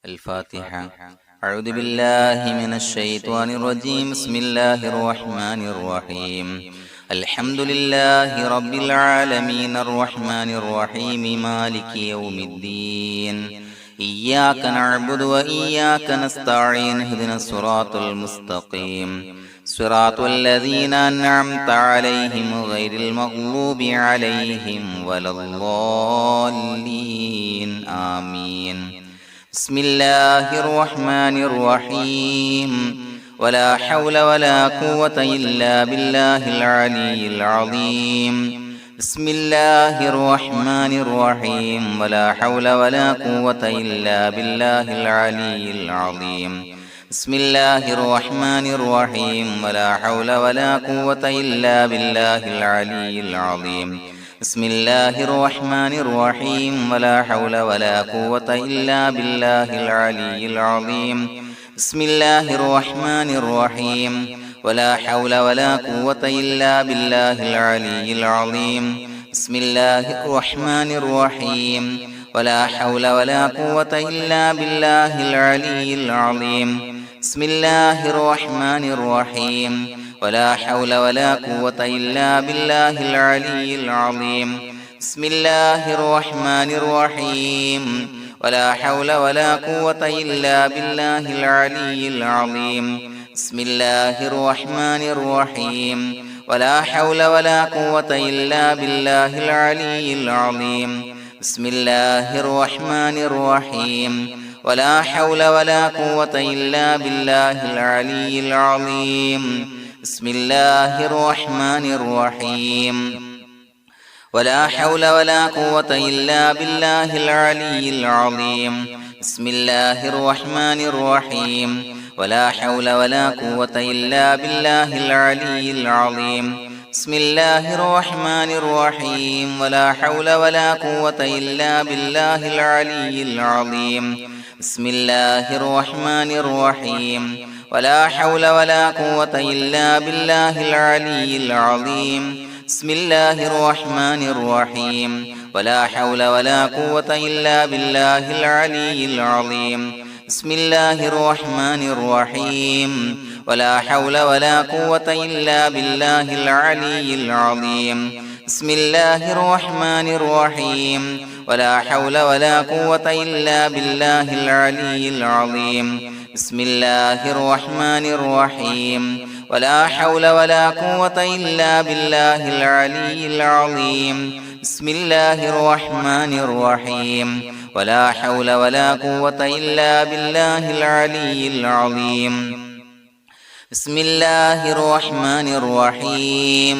الفاتحة. أعوذ بالله من الشيطان الرجيم. بسم الله الرحمن الرحيم. الحمد لله رب العالمين الرحمن الرحيم مالك يوم الدين. إياك نعبد وإياك نستعين. اهدنا الصراط المستقيم صراط الذين أنعمت عليهم غير المغضوب عليهم ولا الضالين. آمين. بسم الله الرحمن الرحيم. ولا حول ولا قوة إلا بالله العلي العظيم. بسم الله الرحمن الرحيم. ولا حول ولا قوة إلا بالله العلي العظيم. بسم الله الرحمن الرحيم. ولا حول ولا قوة إلا بالله العلي العظيم. بسم الله الرحمن الرحيم. ولا حول ولا قوة إلا بالله العلي العظيم. بسم الله الرحمن الرحيم. ولا حول ولا قوة إلا بالله العلي العظيم. بسم الله الرحمن الرحيم. ولا حول ولا قوة إلا بالله العلي العظيم. بسم الله الرحمن الرحيم. ولا حول ولا قوة إلا بالله العلي العظيم. بسم الله الرحمن الرحيم. ولا حول ولا قوة إلا بالله العلي العظيم. بسم الله الرحمن الرحيم. ولا حول ولا قوة إلا بالله العلي العظيم. بسم الله الرحمن الرحيم. ولا حول ولا قوة إلا بالله العلي العظيم. بسم الله الرحمن الرحيم. ولا حول ولا قوة إلا بالله العلي العظيم. بسم الله الرحمن الرحيم. ولا حول ولا قوة إلا بالله العلي العظيم. بسم الله الرحمن الرحيم. ولا حول ولا قوة إلا بالله العلي العظيم. بسم الله الرحمن الرحيم. ولا حول ولا قوة إلا بالله العلي العظيم. بسم الله الرحمن الرحيم. ولا حول ولا قوة إلا بالله العلي العظيم. بسم الله الرحمن الرحيم. ولا حول ولا قوة إلا بالله العلي العظيم. بسم الله الرحمن الرحيم. ولا حول ولا قوة إلا بالله العلي العظيم. بسم الله الرحمن الرحيم. ولا حول ولا قوة إلا بالله العلي العظيم. بسم الله الرحمن الرحيم. ولا حول ولا قوة إلا بالله العلي العظيم. بسم الله الرحمن الرحيم.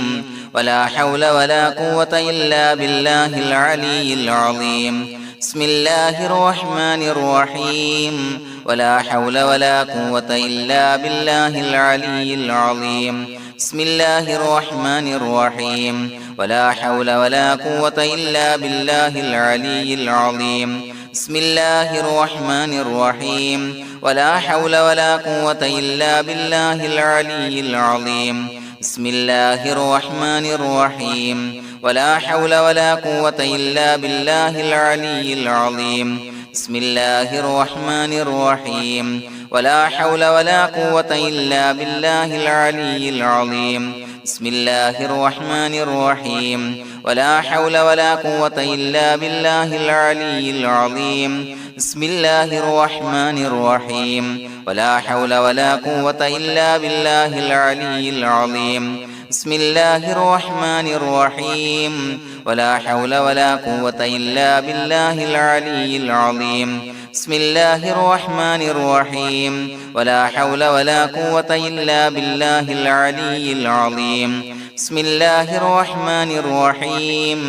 ولا حول ولا قوة إلا بالله العلي العظيم. بسم الله الرحمن الرحيم. ولا حول ولا قوة إلا بالله العلي العظيم. بسم الله الرحمن الرحيم. ولا حول ولا قوة إلا بالله العلي العظيم. بسم الله الرحمن الرحيم. ولا حول ولا قوة إلا بالله العلي العظيم. بسم الله الرحمن الرحيم. ولا حول ولا قوة إلا بالله العلي العظيم. بسم الله الرحمن الرحيم. ولا حول ولا قوة إلا بالله العلي العظيم. بسم الله الرحمن الرحيم. ولا حول ولا قوة إلا بالله العلي العظيم. بسم الله الرحمن الرحيم. ولا حول ولا قوة إلا بالله العلي العظيم. بسم الله الرحمن الرحيم. ولا حول ولا قوة إلا بالله العلي العظيم. بسم الله الرحمن الرحيم. ولا حول ولا قوة إلا بالله العلي العظيم. بسم الله الرحمن الرحيم.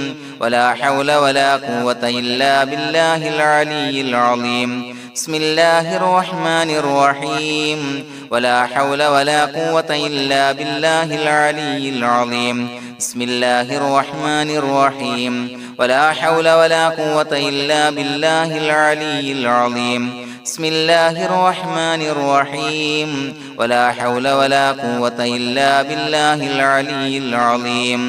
ولا حول ولا قوة إلا بالله العلي العظيم. بسم الله الرحمن الرحيم. ولا حول ولا قوة إلا بالله العلي العظيم. بسم الله الرحمن الرحيم. ولا حول ولا قوة إلا بالله العلي العظيم. بسم الله الرحمن الرحيم. ولا حول ولا قوة إلا بالله العلي العظيم.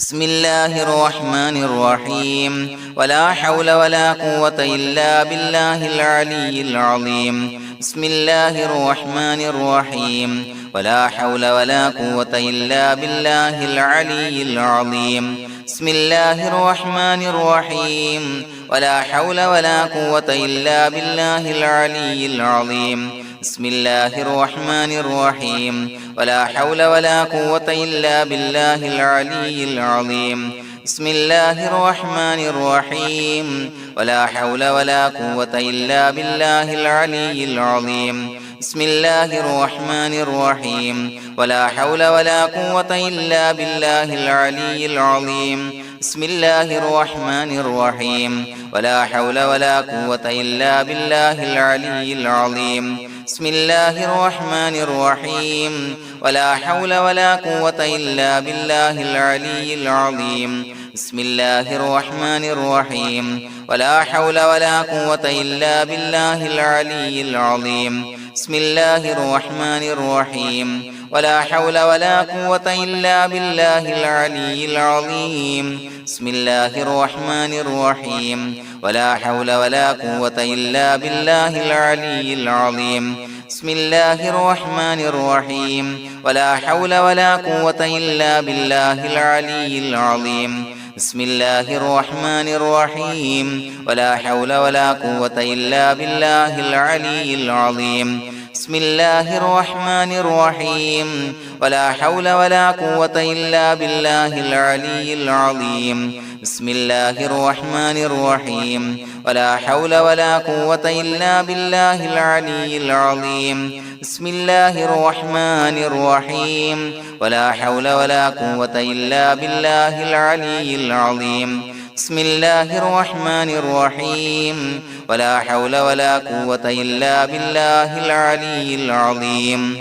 بسم الله الرحمن الرحيم ولا حول ولا قوة إلا بالله العلي العظيم بسم الله الرحمن الرحيم ولا حول ولا قوة إلا بالله العلي العظيم بسم الله الرحمن الرحيم ولا حول ولا قوة إلا بالله العلي العظيم بسم الله الرحمن الرحيم ولا حول ولا قوة إلا بالله العلي العظيم بسم الله الرحمن الرحيم ولا حول ولا قوة إلا بالله العلي العظيم بسم الله الرحمن الرحيم ولا حول ولا قوة إلا بالله العلي العظيم بسم الله الرحمن الرحيم ولا حول ولا قوة إلا بالله العلي العظيم بسم الله الرحمن الرحيم ولا حول ولا قوة إلا بالله العلي العظيم بسم الله الرحمن الرحيم ولا حول ولا قوة إلا بالله العلي العظيم بسم الله الرحمن الرحيم ولا حول ولا قوة إلا بالله العلي العظيم بسم الله الرحمن الرحيم ولا حول ولا قوة إلا بالله العلي العظيم بسم الله الرحمن الرحيم ولا حول ولا قوة إلا بالله العلي العظيم بسم الله الرحمن الرحيم ولا حول ولا قوة إلا بالله العلي العظيم بسم الله الرحمن الرحيم ولا حول ولا قوة إلا بالله العلي العظيم بسم الله الرحمن الرحيم ولا حول ولا قوة إلا بالله العلي العظيم بسم الله الرحمن الرحيم ولا حول ولا قوة إلا بالله العلي العظيم بسم الله الرحمن الرحيم ولا حول ولا قوة إلا بالله العلي العظيم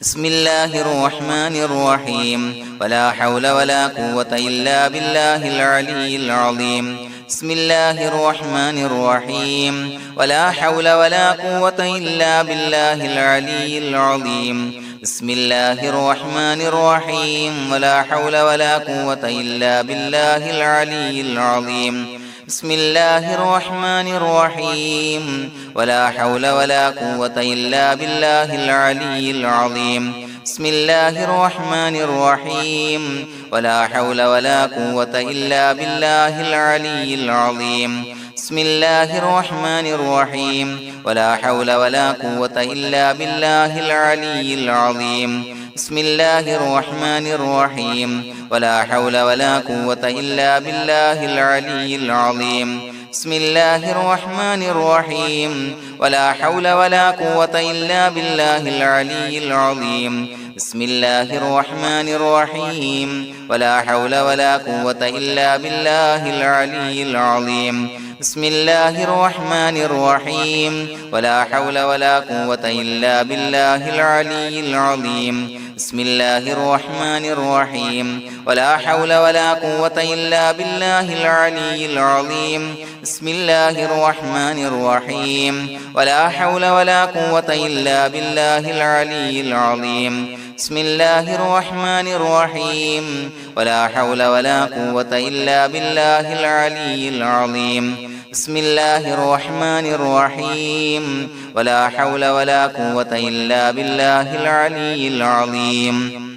بسم الله الرحمن الرحيم ولا حول ولا قوة إلا بالله العلي العظيم بسم الله الرحمن الرحيم ولا حول ولا قوة إلا بالله العلي العظيم بسم الله الرحمن الرحيم ولا حول ولا قوة إلا بالله العلي العظيم بسم الله الرحمن الرحيم ولا حول ولا قوة إلا بالله العلي العظيم بسم الله الرحمن الرحيم ولا حول ولا قوة إلا بالله العلي العظيم بسم الله الرحمن الرحيم ولا حول ولا قوة إلا بالله العلي العظيم بسم الله الرحمن الرحيم ولا حول ولا قوة إلا بالله العلي العظيم بسم الله الرحمن الرحيم ولا حول ولا قوة إلا بالله العلي العظيم بسم الله الرحمن الرحيم ولا حول ولا قوة إلا بالله العلي العظيم بسم الله الرحمن الرحيم ولا حول ولا قوة إلا بالله العلي العظيم بسم الله الرحمن الرحيم ولا حول ولا قوة إلا بالله العلي العظيم بسم الله الرحمن الرحيم ولا حول ولا قوة إلا بالله العلي العظيم بسم الله الرحمن الرحيم ولا حول ولا قوة إلا بالله العلي العظيم بسم الله الرحمن الرحيم ولا حول ولا قوة إلا بالله العلي العظيم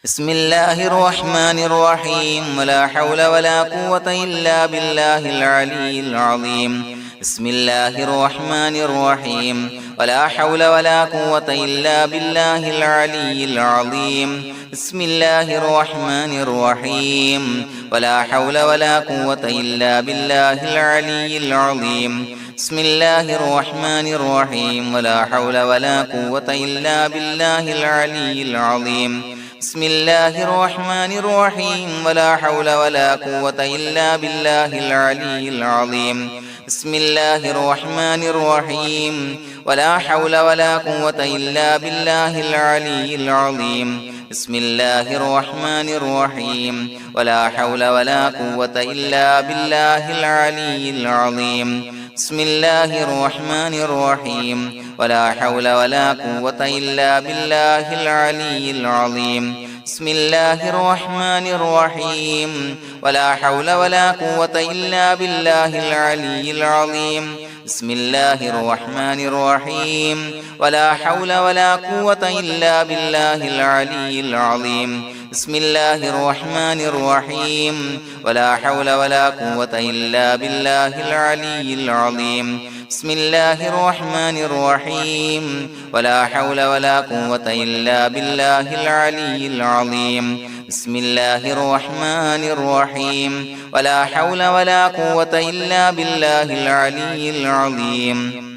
بسم الله الرحمن الرحيم ولا حول ولا قوة إلا بالله العلي العظيم بسم الله الرحمن الرحيم ولا حول ولا قوة إلا بالله العلي العظيم بسم الله الرحمن الرحيم ولا حول ولا قوة إلا بالله العلي العظيم بسم الله الرحمن الرحيم ولا حول ولا قوة إلا بالله العلي العظيم بسم الله الرحمن الرحيم ولا حول ولا قوة إلا بالله العلي العظيم بسم الله الرحمن الرحيم ولا حول ولا قوة إلا بالله العلي العظيم بسم الله الرحمن الرحيم ولا حول ولا قوة إلا بالله العلي العظيم بسم الله الرحمن الرحيم ولا حول ولا قوة إلا بالله العلي العظيم بسم الله الرحمن الرحيم ولا حول ولا قوة إلا بالله العلي العظيم بسم الله الرحمن الرحيم ولا حول ولا قوة إلا بالله العلي العظيم بسم الله الرحمن الرحيم ولا حول ولا قوة إلا بالله العلي العظيم بسم الله الرحمن الرحيم ولا حول ولا قوة إلا بالله العلي العظيم بسم الله الرحمن الرحيم ولا حول ولا قوة إلا بالله العلي العظيم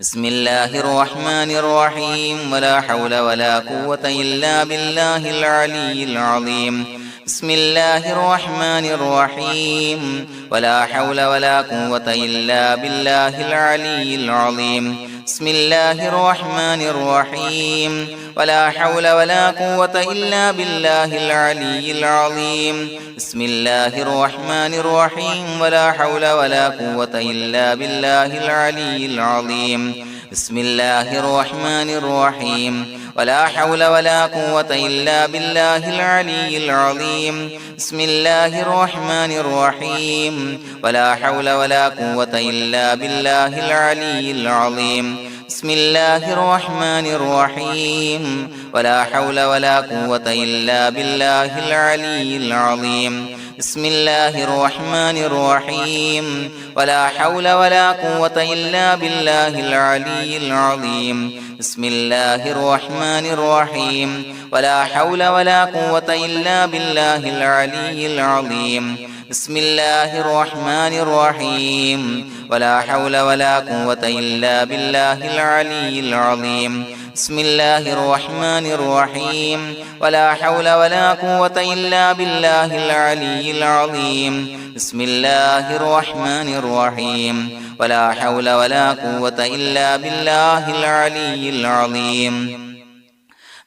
بسم الله الرحمن الرحيم ولا حول ولا قوة إلا بالله العلي العظيم بسم الله الرحمن الرحيم ولا حول ولا قوة إلا بالله العلي العظيم بسم الله الرحمن الرحيم ولا حول ولا قوة إلا بالله العلي العظيم بسم الله الرحمن الرحيم ولا حول ولا قوة إلا بالله العلي العظيم بسم الله الرحمن الرحيم ولا حول ولا قوة إلا بالله العلي العظيم بسم الله الرحمن الرحيم ولا حول ولا قوة إلا بالله العلي العظيم بسم الله الرحمن الرحيم ولا حول ولا قوة إلا بالله العلي العظيم بسم الله الرحمن الرحيم ولا حول ولا قوة إلا بالله العلي العظيم بسم الله الرحمن الرحيم ولا حول ولا قوة إلا بالله العلي العظيم بسم الله الرحمن الرحيم ولا حول ولا قوة إلا بالله العلي العظيم بسم الله الرحمن الرحيم ولا حول ولا قوة إلا بالله العلي العظيم بسم الله الرحمن الرحيم ولا حول ولا قوة إلا بالله العلي العظيم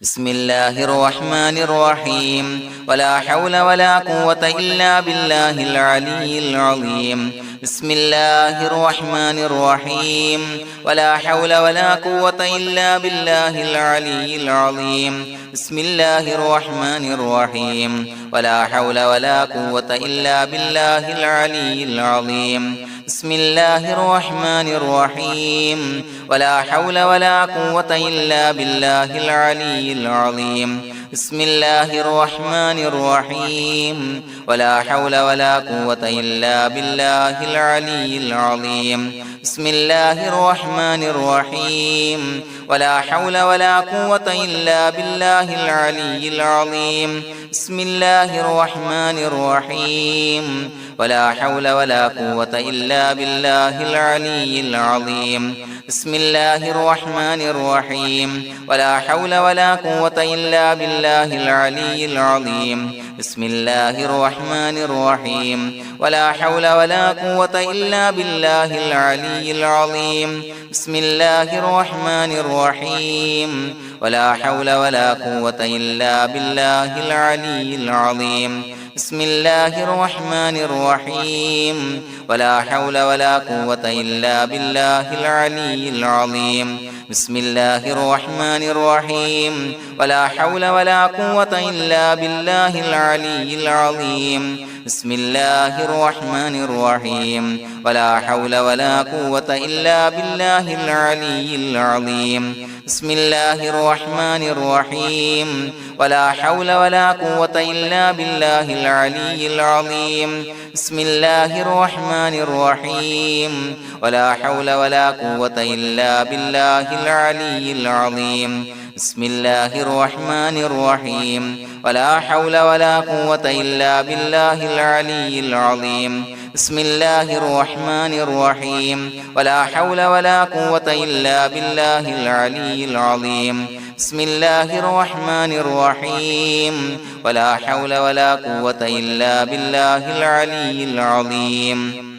بسم الله الرحمن الرحيم ولا حول ولا قوة إلا بالله العلي العظيم بسم الله الرحمن الرحيم ولا حول ولا قوة إلا بالله العلي العظيم بسم الله الرحمن الرحيم ولا حول ولا قوة إلا بالله العلي العظيم بسم الله الرحمن الرحيم ولا حول ولا قوة إلا بالله العلي العظيم بسم الله الرحمن الرحيم ولا حول ولا قوة إلا بالله العلي العظيم بسم الله الرحمن الرحيم ولا حول ولا قوة إلا بالله العلي العظيم بسم الله الرحمن الرحيم ولا حول ولا قوة إلا بالله العلي العظيم بسم الله الرحمن الرحيم ولا حول ولا قوة إلا بالله العلي العظيم بسم الله الرحمن الرحيم ولا حول ولا قوة إلا بالله العلي العظيم بسم الله الرحمن الرحيم ولا حول ولا قوة إلا بالله العلي العظيم بسم الله الرحمن الرحيم ولا حول ولا قوة إلا بالله العلي العظيم بسم الله الرحمن الرحيم ولا حول ولا قوة إلا بالله العلي العظيم بسم الله الرحمن الرحيم ولا حول ولا قوة إلا بالله العلي العظيم بسم الله الرحمن الرحيم ولا حول ولا قوة إلا بالله العلي العظيم بسم الله الرحمن الرحيم ولا حول ولا قوة إلا بالله العلي العظيم بسم الله الرحمن الرحيم ولا حول ولا قوة إلا بالله العلي العظيم بسم الله الرحمن الرحيم ولا حول ولا قوة إلا بالله العلي العظيم بسم الله الرحمن الرحيم ولا حول ولا قوة إلا بالله العلي العظيم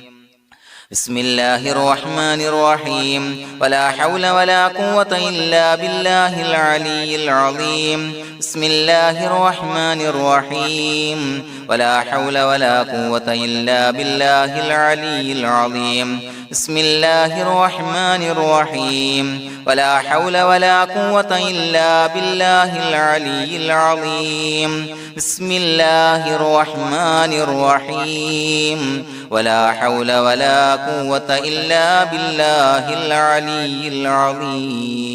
بسم الله الرحمن الرحيم ولا حول ولا قوة إلا بالله العلي العظيم بسم الله الرحمن الرحيم ولا حول ولا قوة إلا بالله العلي العظيم بسم الله الرحمن الرحيم ولا حول ولا قوة إلا بالله العلي العظيم بسم الله الرحمن الرحيم ولا حول ولا قوة إلا بالله العلي العظيم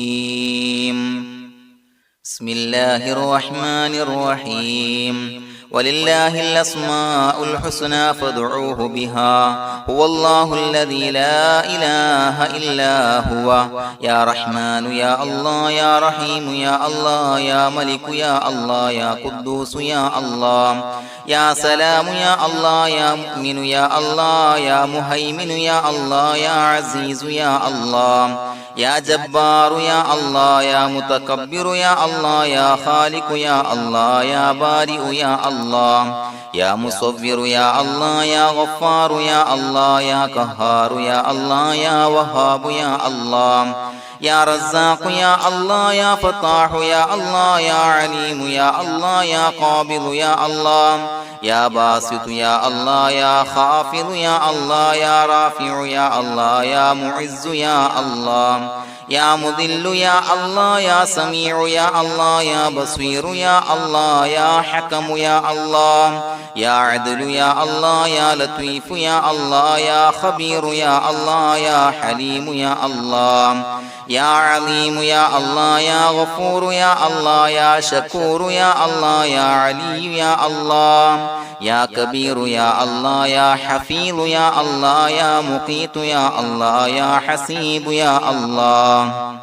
بسم الله الرحمن الرحيم ولله الأسماء الحسنى فادعوه بها هو الله الذي لا إله إلا هو يا رحمن يا الله يا رحيم يا الله يا ملك يا الله يا قدوس يا الله يا سلام يا الله يا مؤمن يا الله يا مهيمن يا الله يا عزيز يا الله يا جبار يا الله يا متكبر يا الله يا خالق يا الله يا بارئ يا الله يا مصور يا الله يا غفار يا الله يا قهار يا الله يا وهاب يا الله يا رزاق يا الله يا فتاح يا الله يا عليم يا الله يا قابض يا الله يا باسط يا الله يا خافض يا الله يا رافع يا الله يا معز يا الله يا مذل يا الله يا سميع يا الله يا بصير يا الله يا حكم يا الله يا عدل يا الله يا لطيف يا الله يا خبير يا الله يا حليم يا الله يا عليم يا الله يا غفور يا الله يا شكور يا الله يا علي يا الله يا كبير يا الله يا حفيظ يا الله يا مقيت يا الله يا حسيب يا الله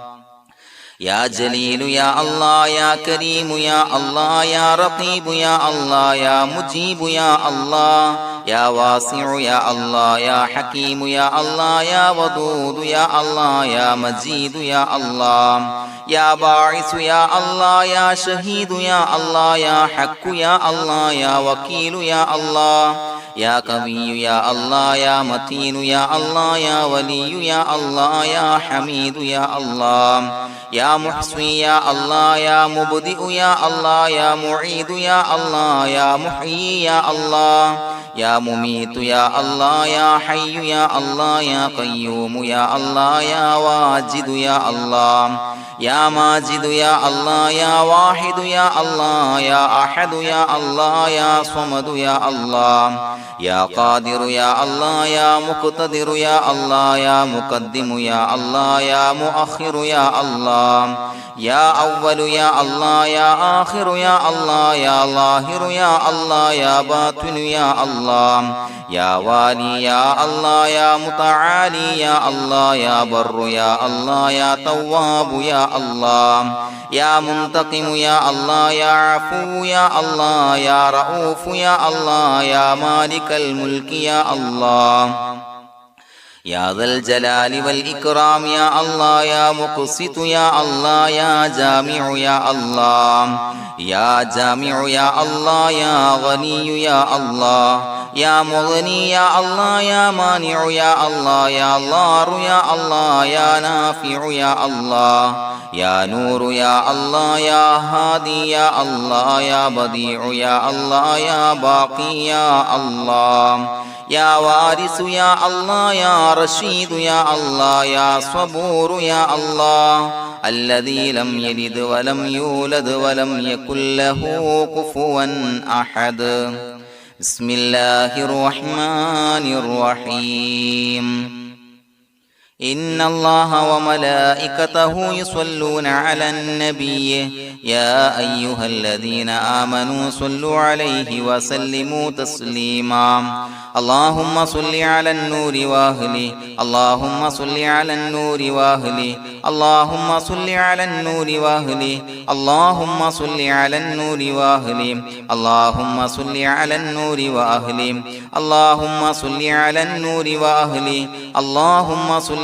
يا جليل يا الله يا كريم يا الله يا رقيب يا الله يا مجيب يا الله يا واسع يا الله يا حكيم يا الله يا ودود يا الله يا مجيد يا الله يا باعث يا الله يا شهيد يا الله يا حق يا الله يا وكيل يا الله يا قوي يا الله يا متين يا الله يا ولي يا الله يا حميد يا الله يا محصي يا الله يا مبدئ يا الله يا معيد يا الله يا محيي يا الله يا مميت يا الله يا حي يا الله يا قيوم يا الله يا واجد يا الله يا ماجد يا الله يا واحد يا الله يا أحد يا الله يا صمد يا الله يا قادر يا الله يا مقتدر يا الله يا مقدم يا الله يا مؤخر يا الله يا أول يا الله يا آخر يا الله يا ظاهر يا الله يا باطن يا الله يا والي يا الله يا متعالي يا الله يا بر يا الله يا تواب يا الله يا منتقم يا الله يا عفو يا الله يا رؤوف يا الله يا مالك الملك يا الله يا ذا الجلال والإكرام يا الله يا مقسط يا الله يا جامع يا الله يا جامع يا الله يا غني يا الله يا مغني يا الله يا مانع يا الله يا ضار يا الله يا نافع يا الله يا نور يا الله يا هادي يا الله يا بديع يا الله يا باقي يا الله يا وارث يا الله يا رشيد يا الله يا صبور يا الله الذي لم يلد ولم يولد ولم يكن له كفوا أحد بسم الله الرحمن الرحيم إن الله وملائكته يصلون على النبي يا أيها الذين آمنوا صلوا عليه وسلموا تسليما اللهم صل على النور وأهله اللهم صل على النور وأهله اللهم صل على النور وأهله اللهم صل على النور وأهله اللهم صل على النور وأهله اللهم صل على النور وأهله اللهم صل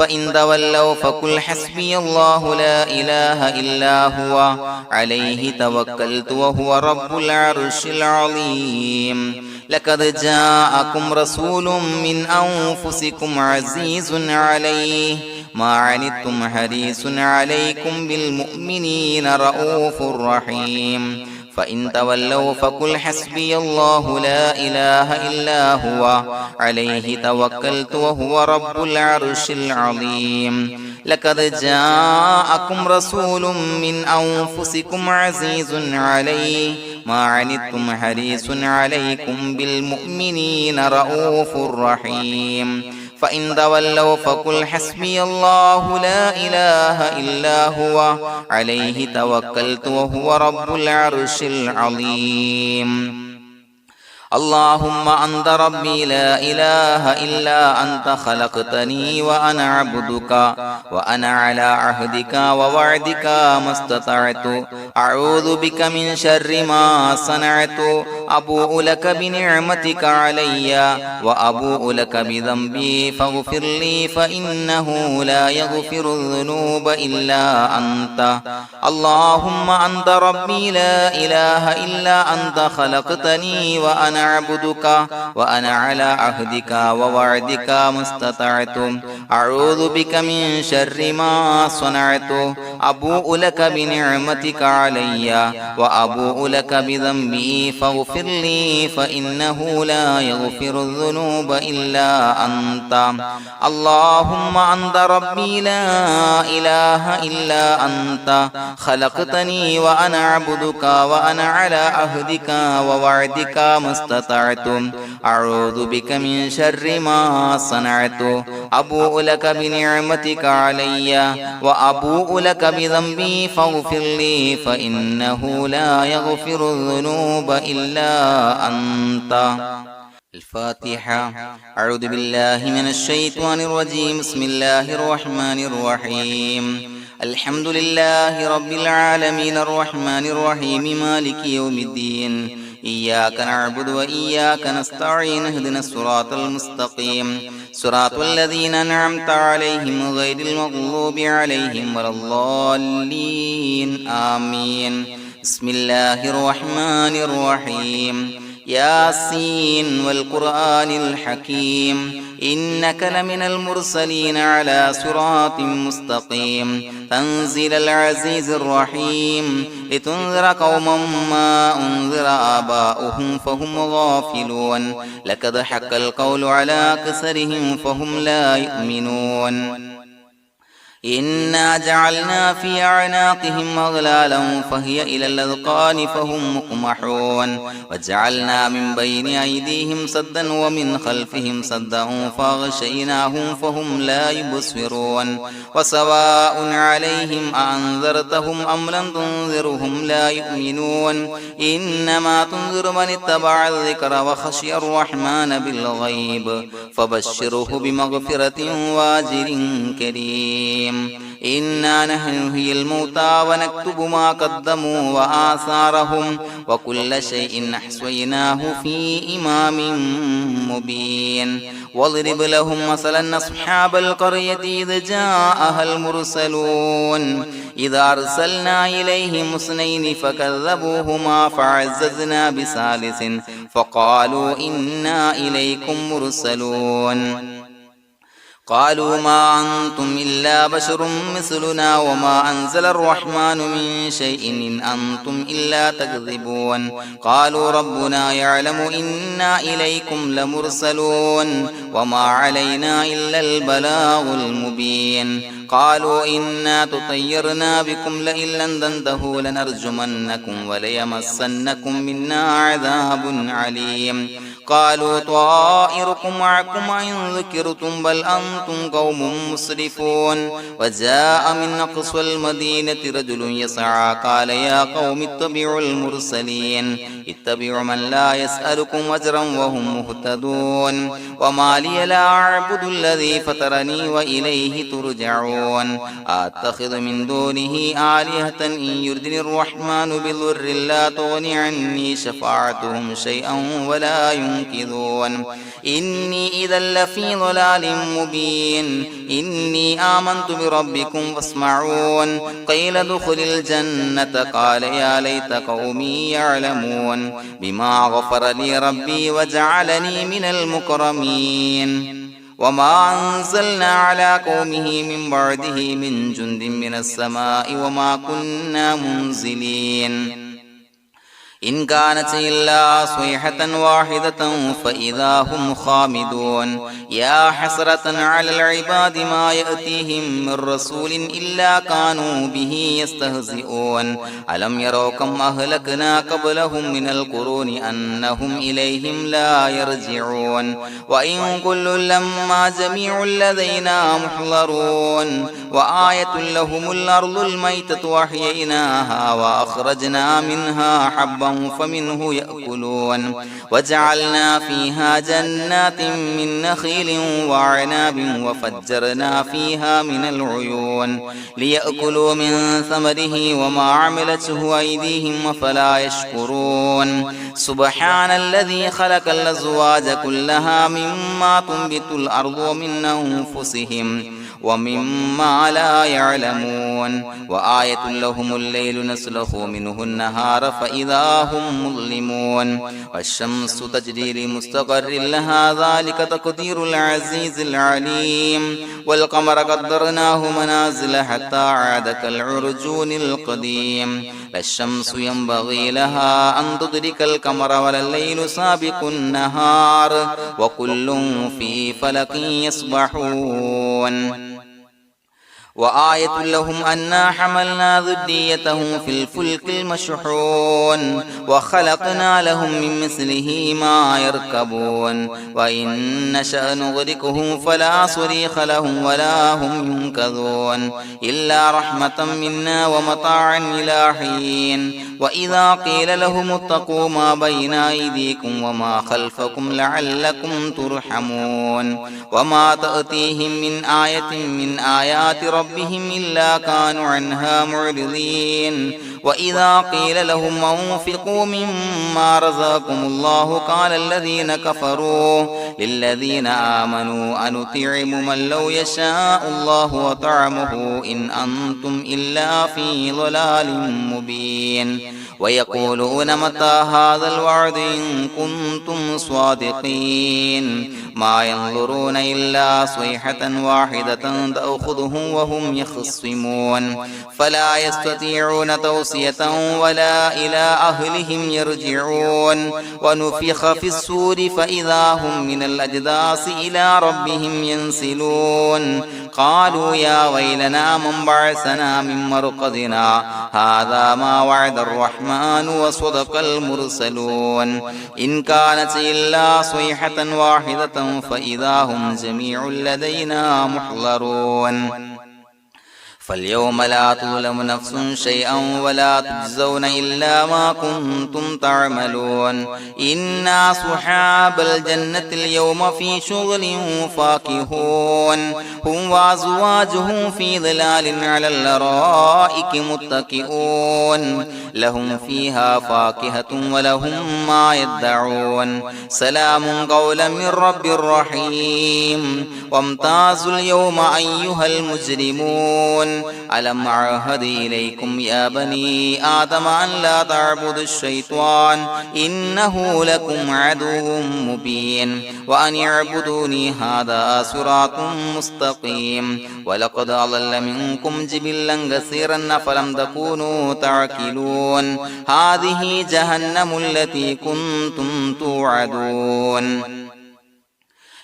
فإن تولوا فقل حسبي الله لا إله إلا هو عليه توكلت وهو رب العرش العظيم لقد جاءكم رسول من أنفسكم عزيز عليه ما عنتم حريص عليكم بالمؤمنين رؤوف رحيم فإن تولوا فقل حسبي الله لا إله إلا هو عليه توكلت وهو رب العرش العظيم لقد جاءكم رسول من أنفسكم عزيز عليه ما عنتم حريص عليكم بالمؤمنين رؤوف رحيم فإن تولوا فقل حسبي الله لا إله إلا هو عليه توكلت وهو رب العرش العظيم اللهم أنت ربي لا إله إلا أنت خلقتني وأنا عبدك وأنا على عهدك ووعدك ما استطعت أعوذ بك من شر ما صنعت أبوء لك بنعمتك علي وأبوء لك بذنبي فاغفر لي فإنه لا يغفر الذنوب إلا أنت اللهم أنت ربي لا إله إلا أنت خلقتني وأنا عبدك وأنا على عهدك ووعدك ما استطعت أعوذ بك من شر ما صنعت أبوء لك بنعمتك علي وأبوء لك بذنبي فاغفر لي فإنه لا يغفر الذنوب إلا أنت اللهم أنت ربي لا إله إلا أنت خلقتني وأنا عبدك وأنا على عهدك ووعدك ما استطعت أعوذ بك من شر ما صنعت أبوء لك بنعمتك علي وأبوء لك بذنبي فاغفر لي فإنه لا يغفر الذنوب إلا أنت الفاتحة أعوذ بالله من الشيطان الرجيم بسم الله الرحمن الرحيم الحمد لله رب العالمين الرحمن الرحيم مالك يوم الدين إياك نعبد وإياك نستعين اهدنا الصراط المستقيم صراط الذين أنعمت عليهم غير المغضوب عليهم ولا الضالين آمين بسم الله الرحمن الرحيم ياسين والقرآن الحكيم إنك لمن المرسلين على صراط مستقيم تنزيل العزيز الرحيم لتنذر قوما ما أنذر آباؤهم فهم غافلون لقد حق القول على أكثرهم فهم لا يؤمنون إنا جعلنا في أعناقهم أغلالا فهي إلى الأذقان فهم مقمحون وجعلنا من بين أيديهم سدا ومن خلفهم سدا فأغشيناهم فهم لا يبصرون وسواء عليهم أأنذرتهم أم لم تنذرهم لا يؤمنون إنما تنذر من اتبع الذكر وخشي الرحمن بالغيب فبشره بمغفرة وأجر كريم إنا نحن نحيي الموتى ونكتب ما قدموا وآثارهم وكل شيء أحصيناه في إمام مبين واضرب لهم مثلا أصحاب القرية إذ جاءها المرسلون إذا أرسلنا إليهم اثنين فكذبوهما فعززنا بثالث فقالوا إنا إليكم مرسلون قالوا ما أنتم إلا بشر مثلنا وما أنزل الرحمن من شيء إن أنتم إلا تكذبون قالوا ربنا يعلم إنا إليكم لمرسلون وما علينا إلا البلاغ المبين قالوا إنا تطيرنا بكم لئن لم تنتهوا لنرجمنكم وليمسنكم منا عذاب عليم قالوا طائركم معكم إن ذكرتم بل أنتم قوم مسرفون وجاء من أقصى المدينة رجل يسعى قال يا قوم اتبعوا المرسلين اتبعوا من لا يسألكم أجرا وهم مهتدون وما لي لا أعبد الذي فطرني وإليه ترجعون أتخذ من دونه آلهة إن يردني الرحمن بضر لا تغني عني شفاعتهم شيئا ولا ينصرون ينكثون إني إذا لفي ضلال مبين إني آمنت بربكم فاسمعون قيل ادخل الجنة قال يا ليت قومي يعلمون بما غفر لي ربي وجعلني من المكرمين وما أنزلنا على قومه من بعده من جند من السماء وما كنا منزلين إن كانت إلا صيحة واحدة فإذا هم خامدون يا حسرة على العباد ما يأتيهم من رسول إلا كانوا به يستهزئون ألم يروا كم أهلكنا قبلهم من القرون أنهم إليهم لا يرجعون وإن كل لما جميع لدينا محضرون وآية لهم الأرض الميتة وأحييناها وأخرجنا منها حبا فمنه يأكلون وجعلنا فيها جنات من نخيل وعناب وفجرنا فيها من العيون ليأكلوا من ثمره وما عملته أيديهم فلا يشكرون سبحان الذي خلق الأزواج كلها مما تنبت الأرض ومن أنفسهم ومما لا يعلمون وآية لهم الليل نسلخ منه النهار فإذا هم مظلمون والشمس تجري لمستقر لها ذلك تقدير العزيز العليم والقمر قدرناه منازل حتى عاد كالعرجون القديم لا الشمس ينبغي لها أن تدرك القمر ولا الليل سابق النهار وكل في فلك يسبحون وآية لهم أنا حملنا ذريتهم في الفلك المشحون وخلقنا لهم من مثله ما يركبون وإن نشأ نغرقهم فلا صريخ لهم ولا هم ينقذون إلا رحمة منا ومتاعا إلى حين وإذا قيل لهم اتقوا ما بين أيديكم وما خلفكم لعلكم ترحمون وما تأتيهم من آية من آيات ربهم إلا كانوا عنها معرضين وإذا قيل لهم أنفقوا مما رزقكم الله قال الذين كفروا للذين آمنوا أنطعم من لو يشاء الله وطعمه إن أنتم إلا في ضلال مبين ويقولون متى هذا الوعد إن كنتم صادقين ما ينظرون إلا صيحة واحدة تأخذهم وهم يخصمون فلا يستطيعون توصية ولا إلى أهلهم يرجعون ونفخ في الصور فإذا هم من الأجداث إلى ربهم ينسلون قالوا يا ويلنا من بعثنا من مرقدنا هذا ما وعد الرحمن وصدق المرسلون إن كانت إلا صيحة واحدة فإذا هم جميع لدينا محضرون فاليوم لا تظلم نفس شيئا ولا تجزون إلا ما كنتم تعملون إنا أصحاب الجنة اليوم في شغل فاكهون هم وأزواجهم في ظلال على الأرائك متكئون لهم فيها فاكهة ولهم ما يدعون سلام قولا من رب رحيم وامتازوا اليوم أيها المجرمون ألم أعهد إليكم يا بني آدم أن لا تعبدوا الشيطان إنه لكم عدو مبين وأن اعبدوني هذا صراط مستقيم ولقد أضل منكم جبلا كثيرا فلم تكونوا تعقلون هذه جهنم التي كنتم توعدون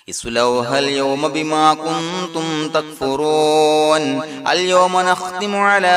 اصلوها اليوم بما كنتم تكفرون اليوم نختم على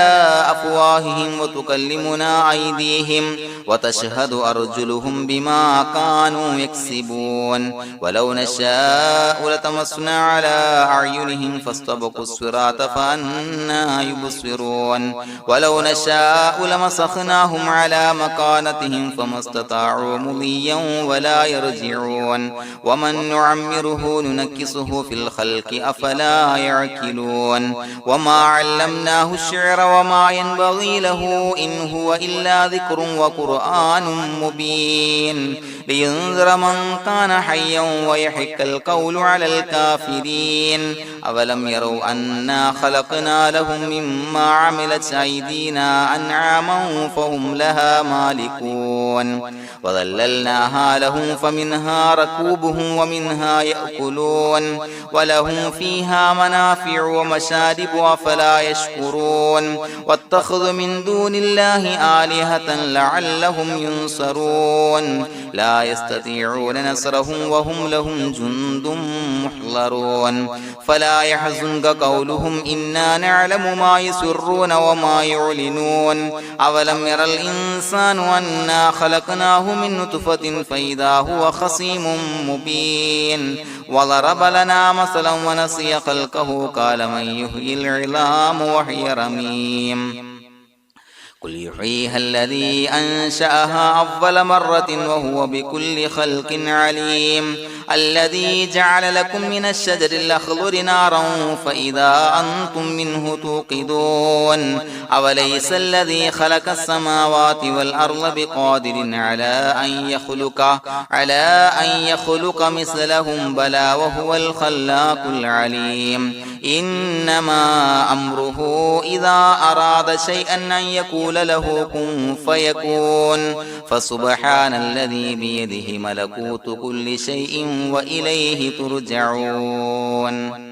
أفواههم وتكلمنا أيديهم وتشهد أرجلهم بما كانوا يكسبون ولو نشاء لتمسنا على أعينهم فاستبقوا الصراط فأنى يبصرون ولو نشاء لمسخناهم على مكانتهم فما استطاعوا مضيا ولا يرجعون ومن نعمره نعمره ننكسه في الخلق أفلا يعقلون وما علمناه الشعر وما ينبغي له إن هو إلا ذكر وقرآن مبين لينذر من كان حيا ويحق القول على الكافرين أولم يروا أنا خلقنا لهم مما عملت أيدينا أنعاما فهم لها مالكون وظللناها لهم فمنها ركوبهم ومنها يأكلون ولهم فيها منافع ومشارب أفلا يشكرون واتخذوا من دون الله آلهة لعلهم ينصرون لا يستطيعون نصرهم وهم لهم جند محضرون فلا يحزنك قولهم إنا نعلم ما يسرون وما يعلنون أولم ير الإنسان أنا خلقناه من نطفة فإذا هو خصيم مبين وضرب لنا مثلا ونسي خلقه قال من يحيي العظام وهي رميم قل يحييها الذي أنشأها أول مرة وهو بكل خلق عليم الذي جعل لكم من الشجر الأخضر نارا فإذا أنتم منه توقدون أوليس الذي خلق السماوات والأرض بقادر على أن يخلق مثلهم بلى وهو الخلاق العليم إنما أمره إذا أراد شيئا أن يقول له كن فيكون فسبحان الذي بيده ملكوت كل شيء وإليه ترجعون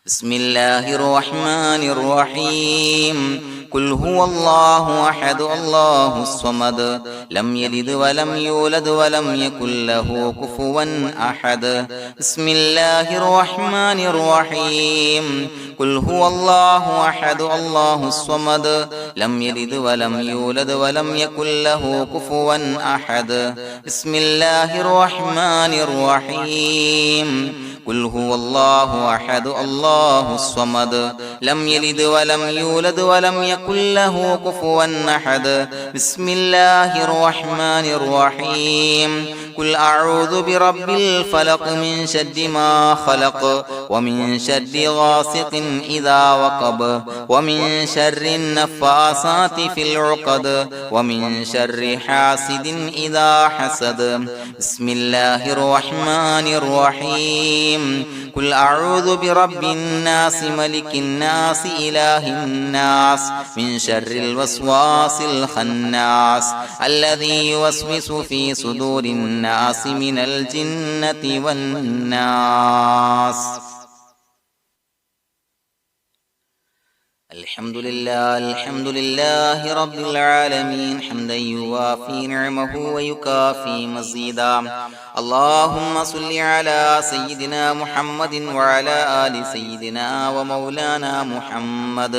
بسم الله الرحمن الرحيم قل هو الله أحد الله الصمد لم يلد ولم يولد ولم يكن له كفوا أحد بسم الله الرحمن الرحيم قل هو الله أحد الله الصمد لم يلد ولم يولد ولم يكن له كفوا أحد بسم الله الرحمن الرحيم قل هو الله أحد الله الصمد لم يلد ولم يولد ولم يكن له كفوا أحد بسم الله الرحمن الرحيم قل أعوذ برب الفلق من شر ما خلق ومن شر غاسق إذا وقب ومن شر النفاثات في العقد ومن شر حاسد إذا حسد بسم الله الرحمن الرحيم قل أعوذ برب الناس ملك الناس إله الناس من شر الوسواس الخناس الذي يوسوس في صدور الناس من الجنة والناس الحمد لله رب العالمين حمدا يوافي نعمه ويكافي مزيدا اللهم صل على سيدنا محمد وعلى آل سيدنا ومولانا محمد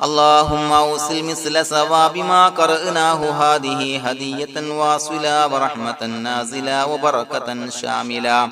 اللهم أوصل مثل ثواب ما قرأناه هذه هدية واصلة ورحمة نازلة وبركة شاملة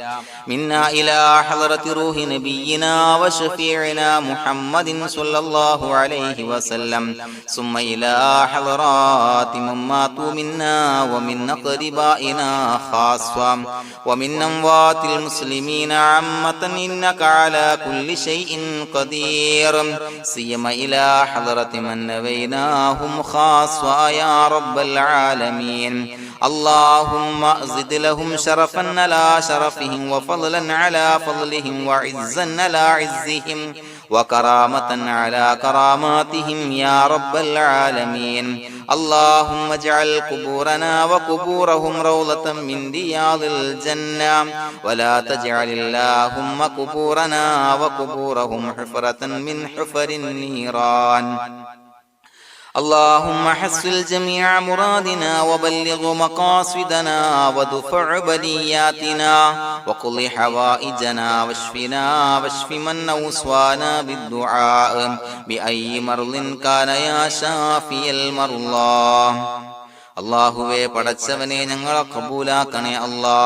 منا إلى حضرة روح نبينا وشفيعنا محمد صلى الله عليه وسلم ثم إلى حضرات من ماتوا منا ومن أقربائنا خاصة ومن أموات المسلمين عامة إنك على كل شيء قدير سيما إلى حضرة من نبيناهم خاصة يا رب العالمين اللهم زد لهم شرفا على شرفهم وفضلا على فضلهم وعزا على عزهم وكرامة على كراماتهم يا رب العالمين اللهم اجعل قبورنا وقبورهم روضة من رياض الجنة ولا تجعل اللهم قبورنا وقبورهم حفرة من حفر النيران اللهم حصل جميع مرادنا وبلغ مقاصدنا ودفع بلياتنا وقض حوائجنا واشفنا واشف من أوصانا بالدعاء بأي مرض كان يا شافي المرضى അല്ലാഹുവേ പടച്ചവനെ ഞങ്ങളെ ഖബൂലാക്കണേ അല്ലാ.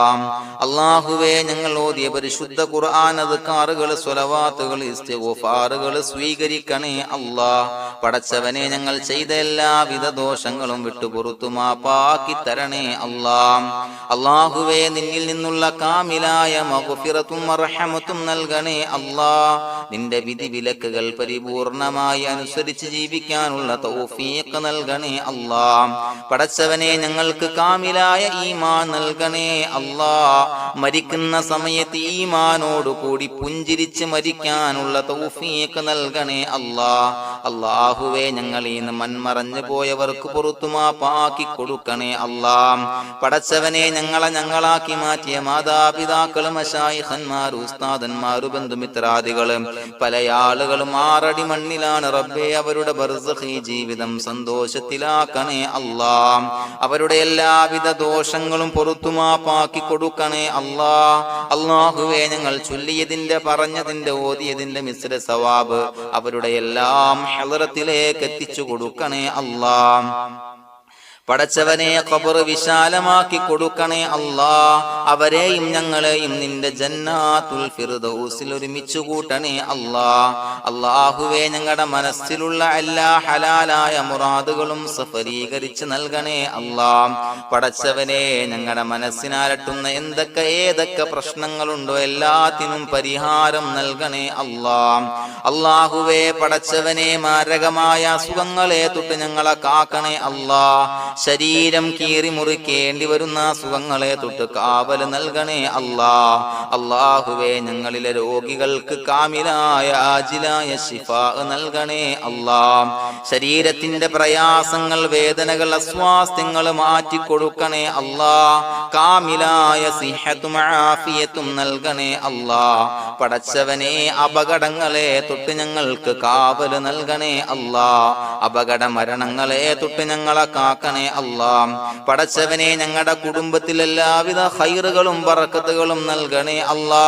അല്ലാഹുവേ ഞങ്ങൾ ഓതിയ പരിശുദ്ധ ഖുർആൻ അദ്കാറുകൾ സ്വലവാത്തുകൾ ഇസ്തിഗ്ഫാറുകൾ സ്വീകരിക്കണേ അല്ലാ. പടച്ചവനെ ഞങ്ങൾ ചെയ്ത എല്ലാവിധ ദോഷങ്ങളും വിട്ടുപുറത്തു മാപ്പാക്കി തരണേ അല്ലാ. അല്ലാഹുവേ നിന്നിൽ നിന്നുള്ള കാമിലായ മഗ്ഫിറത്തും റഹ്മത്തും നൽകണേ അല്ലാ. നിന്റെ വിധി വിലക്കുകൾ പരിപൂർണമായി അനുസരിച്ച് ജീവിക്കാനുള്ള തൗഫീഖ് നൽകണേ അല്ലാ. പടച്ചവനെ ഞങ്ങൾക്ക് കാമിലായ ഈമാൻ നൽകണേ അല്ലാ. മരിക്കുന്ന സമയത്ത് ഈമാനോട് കൂടി പുഞ്ചിരിച്ച് മരിക്കാനുള്ള തൗഫീഖ് നൽകണേ അല്ലാ. അല്ലാഹുവേ ഞങ്ങളിൽ നിന്ന് മൺമറഞ്ഞു പോയവർക്ക് പുറത്തു മാപ്പാക്കി കൊടുക്കണേ അല്ലാ. പടച്ചവനെ ഞങ്ങളാക്കി മാറ്റിയ മാതാപിതാക്കളും മശായിഖന്മാരും ഉസ്താദന്മാരും ബന്ധുമിത്രാദികളും പല ആളുകളും 6 അടി മണ്ണിലാണ് റബ്ബേ. അവരുടെ ബർസഖി ജീവിതം സന്തോഷത്തിലാക്കണേ അല്ലാ. അവരുടെ എല്ലാവിധ ദോഷങ്ങളും പുറത്തു മാപ്പാക്കി കൊടുക്കണേ അല്ലാ. അല്ലാഹുവേ ഞങ്ങൾ ചൊല്ലിയതിന്റെ പറഞ്ഞതിന്റെ ഓതിയതിന്റെ മിശ്ര സവാബ് അവരുടെ എല്ലാം ഹളറത്തിലേക്ക് എത്തിച്ചു കൊടുക്കണേ അല്ലാ. പടച്ചവനെ ഖബർ വിശാലമാക്കി കൊടുക്കണേ അല്ലാ. അവരെയും ഞങ്ങളെയും നിന്റെ ജന്നാത്തുൽ ഫിർദൗസിൽ ഒരുമിച്ച് കൂട്ടണേ അല്ലാ. അല്ലാഹുവേ ഞങ്ങളുടെ മനസ്സിലുള്ള എല്ലാ ഹലാലായ മുറാദുകളും സഫലീകരിച്ച് നൽകണേ അല്ലാ. പടച്ചവനെ ഞങ്ങളുടെ മനസ്സിനാലട്ടുന്ന ഏതൊക്കെ പ്രശ്നങ്ങളുണ്ടോ എല്ലാത്തിനും പരിഹാരം നൽകണേ അല്ലാ. അല്ലാഹുവേ പടച്ചവനെ മാരകമായ അസുഖങ്ങളെ തൊട്ട് ഞങ്ങളെ കാക്കണേ അല്ലാ. ശരീരം കീറി മുറിക്കേണ്ടി വരുന്ന അസുഖങ്ങളെ തൊട്ട് കാവൽ നൽകണേ അല്ലാ. അല്ലാഹുവേ ഞങ്ങളിലെ രോഗികൾക്ക് കാമിലായ ആജിലായ ശിഫാ നൽകണേ അല്ലാ. ശരീരത്തിന്റെ പ്രയാസങ്ങൾ വേദനകൾ അസ്വാസ്ഥ്യങ്ങൾ മാറ്റിക്കൊടുക്കണേ അല്ലാ. കാമിലായ സിഹത്തും ആഫിയത്തും നൽകണേ അല്ലാ. പടച്ചവനെ അപകടങ്ങളെ തൊട്ട് ഞങ്ങൾക്ക് കാവൽ നൽകണേ അല്ലാ. അപകട മരണങ്ങളെ തൊട്ട് ഞങ്ങളെ കാക്കണേ അല്ലാ. പടച്ചവനെ ഞങ്ങളുടെ കുടുംബത്തിൽ എല്ലാവിധ ഖൈറുകളും ബറക്കത്തുകളും നൽകണേ അല്ലാ.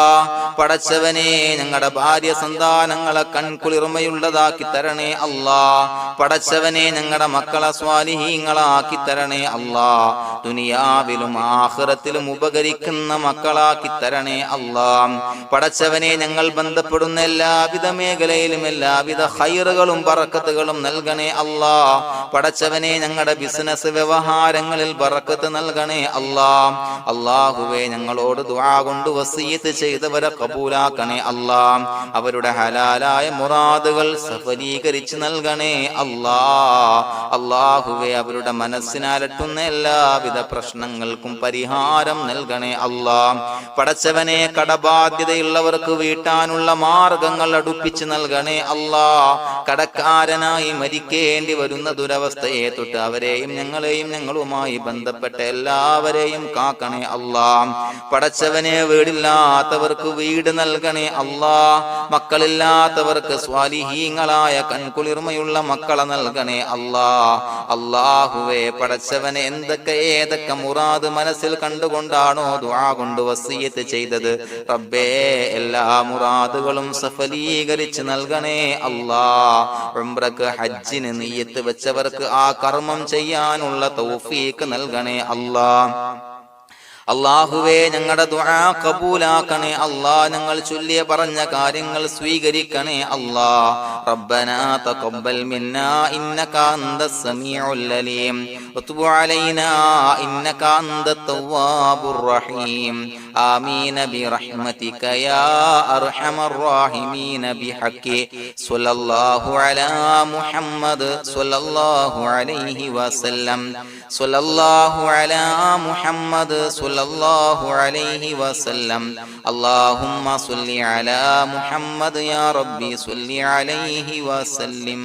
പടച്ചവനെ ഞങ്ങളുടെ ഭാര്യ സന്താനങ്ങളെ കൺകുളിർമയുള്ളതാക്കി തരണേ അല്ലാ. പടച്ചവനെ ഞങ്ങളുടെ മക്കളെ സ്വാലിഹീങ്ങളാക്കി തരണേ അല്ലാ. ദുനിയാവിലും ആഖിറത്തിലും ഉപകരിക്കുന്ന മക്കളാക്കി തരണേ അല്ലാ. പടച്ചവനെ ഞങ്ങൾ ബന്ധപ്പെടുന്ന എല്ലാവിധ മേഖലയിലും എല്ലാവിധ ഖൈറുകളും ബറക്കത്തുകളും നൽകണേ അല്ലാ. പടച്ചവനെ ഞങ്ങളുടെ ബിസിനസ് വ്യവഹാരങ്ങളിൽ ബറക്കത്ത് നൽകണേ അല്ലാ. അല്ലാഹുവേ ഞങ്ങളോട് ദുആ കൊണ്ട് വസിയത്ത് ചെയ്തവരെ കബൂലാക്കണേ അല്ലാ. അവരുടെ ഹലാലായ മുറാദുകൾ സഫലീകരിച്ച് നൽകണേ അല്ലാ. അല്ലാഹുവേ അവരുടെ മനസ്സിനാലട്ടുന്ന എല്ലാവിധ പ്രശ്നങ്ങൾക്കും പരിഹാരം നൽകണേ അല്ലാ. പടച്ചവനെ കടബാധ്യതയുള്ളവർക്ക് വീട്ടാനുള്ള മാർഗങ്ങൾ അടുപ്പിച്ച് നൽകണേ അല്ലാ. കടക്കാരനായി മരിക്കേണ്ടി വരുന്ന ദുരവസ്ഥയെ തൊട്ട് അവരെയും ഞങ്ങളെയും ഞങ്ങളുമായി ബന്ധപ്പെട്ട എല്ലാവരെയും കാക്കണേ അല്ലാ. പടച്ചവനെ വീടില്ലാത്തവർക്ക് വീട് നൽകണേ അല്ലാ. മക്കളില്ലാത്തവർക്ക് സ്വാലിഹീങ്ങളായ കൺകുളിർമയുള്ള മക്കളെ നൽകണേ അല്ലാ. അല്ലാഹുവേ പടച്ചവനെ ഏതൊക്കെ മുറാദ് മനസ്സിൽ കണ്ടുകൊണ്ടാണോ ദുആ കൊണ്ട് വസിയത്ത് ചെയ്തത് റബ്ബേ എല്ലാ മുറാദുകളും സഫലീകരിച്ച് നൽകണേ അല്ലാ. ഉംറക്ക് ഹജ്ജിന് നിയ്യത്ത് വെച്ചവർക്ക് ആ കർമ്മം ചെയ്യാനുള്ള തൗഫീഖ് നൽകണേ അല്ലാ. അല്ലാഹുവേ ഞങ്ങളുടെ ദുആ ഖബൂലാക്കണേ അല്ലാ. ഞങ്ങൾ ചൊല്ലിയ പറഞ്ഞ കാര്യങ്ങൾ സ്വീകരിക്കണേ അല്ലാ. റബ്ബനാ തഖബ്ബൽ മിന്നാ ഇന്നക അന്തസ് സമീഉൽ അലീം വതുബ് അലൈനാ ഇന്നക അന്തത് തവ്വാബുർ റഹീം. ആമീൻ ബിറഹ്മതിക യാ അർഹമർ റഹീമീൻ ബിഹഖി സ്വല്ലല്ലാഹു അലാ മുഹമ്മദ് സ്വല്ലല്ലാഹു അലൈഹി വസല്ലം. സ്വല്ലല്ലാഹു അലാ മുഹമ്മദ് സ്വല്ലല്ലാഹു അലൈഹി വസല്ലം. അല്ലാഹുമ്മ സ്വല്ലി അലാ മുഹമ്മദ് യാ റബ്ബി സ്വല്ലി അലൈഹി വസല്ലം.